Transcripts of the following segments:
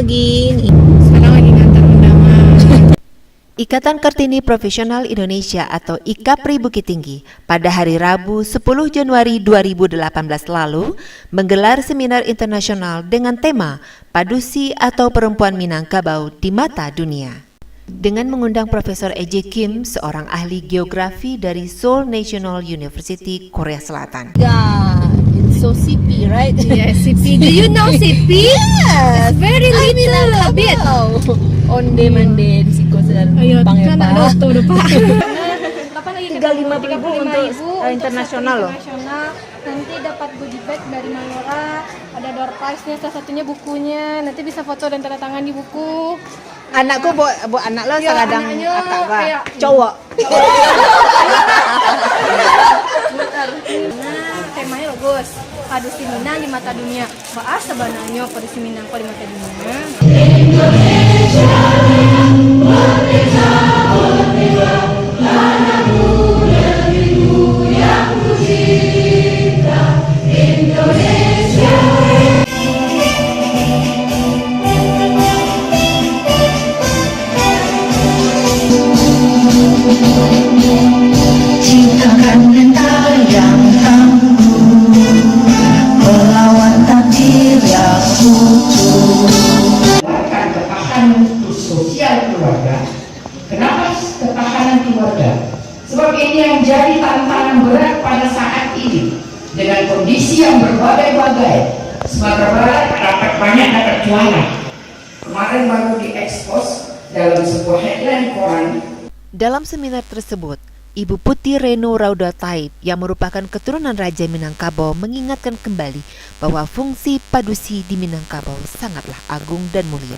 Tinggi nih. Sekarang lagi ngantar undangan. Ikatan Kartini Profesional Indonesia atau IKAPRI Bukit Tinggi pada hari Rabu 10 Januari 2018 lalu menggelar seminar internasional dengan tema Padusi atau Perempuan Minangkabau di Mata Dunia. Dengan mengundang Profesor E.J. Kim, seorang ahli geografi dari Seoul National University, Korea Selatan. Yeah, it's so CP, right? Yes, CP. Do you know CP? Yes, Very little a bit. Onde mande di siko sedang Ayo, Jepang ya kan ada Pak. tuh Pak. Kapan lagi 35.000 untuk internasional loh. internasional. Nanti dapat goodie bag dari Manora, ada door prize-nya, salah satunya bukunya. Nanti bisa foto dan tanda tangan di buku. Anakku buat anak lo Ya, sangadang anaknya akak Pak. kayak- Cowok. Nah, temanya bagus. Padusi Minang di mata dunia. Bahas sebenarnya Padusi Minang di mata dunia. Cintakan mental yang tangguh, melawan takdir yang utuh. Melakukan ketahanan untuk sosial keluarga. Kenapa ketahanan keluarga? Sebab ini yang jadi tantangan berat pada saat ini dengan kondisi yang berbagai-bagai. Sumatera Barat dapat juara. Kemarin baru diekspos dalam sebuah headline koran. Dalam seminar tersebut, Ibu Putih Reno Rauda Taib yang merupakan keturunan Raja Minangkabau mengingatkan kembali bahwa fungsi padusi di Minangkabau sangatlah agung dan mulia.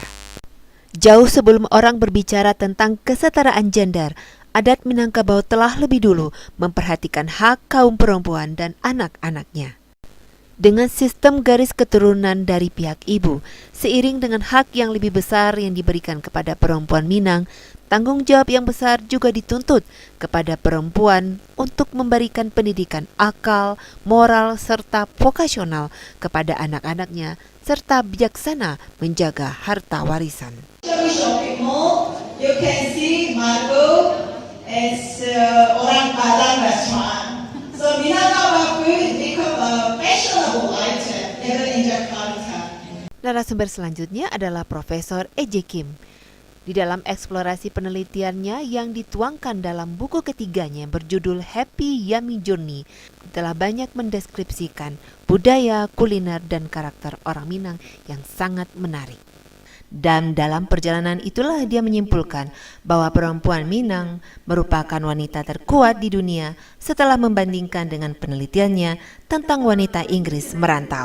Jauh sebelum orang berbicara tentang kesetaraan gender, adat Minangkabau telah lebih dulu memperhatikan hak kaum perempuan dan anak-anaknya. Dengan sistem garis keturunan dari pihak ibu, seiring dengan hak yang lebih besar yang diberikan kepada perempuan Minang, tanggung jawab yang besar juga dituntut kepada perempuan untuk memberikan pendidikan akal, moral, serta vokasional kepada anak-anaknya, serta bijaksana menjaga harta warisan. Shopping mall, you can see Margo as orang Padang restaurant. So Minangkabau food become a fashionable item even in Jakarta. Narasumber selanjutnya adalah Profesor E.J. Kim. Di dalam eksplorasi penelitiannya yang dituangkan dalam buku ketiganya yang berjudul Happy Yummy Journey, telah banyak mendeskripsikan budaya, kuliner, dan karakter orang Minang yang sangat menarik. Dan dalam perjalanan itulah dia menyimpulkan bahwa perempuan Minang merupakan wanita terkuat di dunia setelah membandingkan dengan penelitiannya tentang wanita Inggris merantau.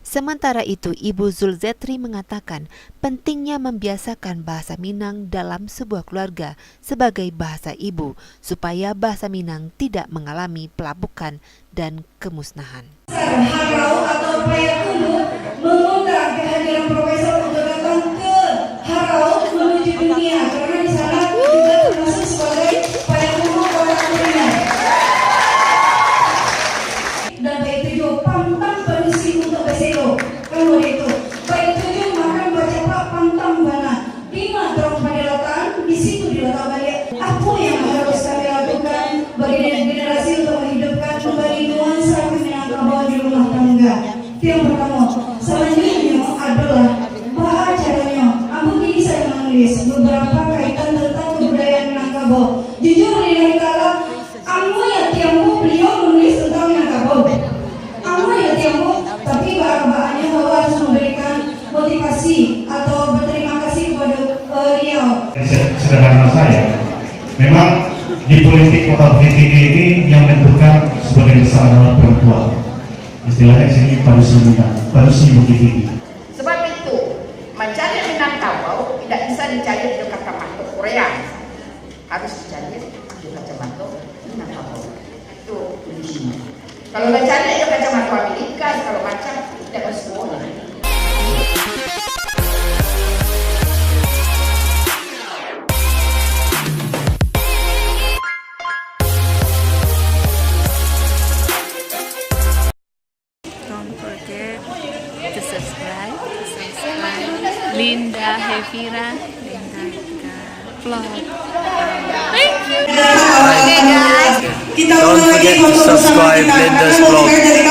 Sementara itu, Ibu Zulzetri mengatakan pentingnya membiasakan bahasa Minang dalam sebuah keluarga sebagai bahasa ibu supaya bahasa Minang tidak mengalami pelabukan dan kemusnahan. Harau atau Payakumbuh mengundang kehadiran profesor untuk datang ke Harau menuju dunia karena di sana juga termasuk sebagai Payakumbuh kota kuliner. Dan P7 pantang padusi untuk beselo kalau itu. P7 makan baca pak pantang bana. Lima dorong pendelatan di situ diletak balik. Apa yang harus kami lakukan bagi generasi untuk menghidupkan kembali nuansa Minangkabau di rumah tangga. Itu yang pertama. Selanjutnya adalah bahasa caranya. Aku ini saya menulis beberapa kaitan tentang kebudayaan Minangkabau. Jujur lillahi ta'ala, aku ya tiangku beliau menulis tentang Minangkabau. Aku ya tiangku, tapi bahannya bahwa harus memberikan motivasi atau berterima kasih kepada beliau. Sederhana saya, memang di politik kota Bukit Tinggi ini yang menentukan sebagai besar adalah perempuan. Istilahnya di sini padusi Bukit Tinggi. Sebab itu, mencari Minangkabau tidak bisa dicari di kacamata Korea. Harus dicari di kacamata Minangkabau. Itu kuncinya. Kalau mencari di kacamata Amerika, kalau macam tidak semua. Don't forget to subscribe Linda Hevira, vlog. Kita Don't forget to subscribe Linda's vlog.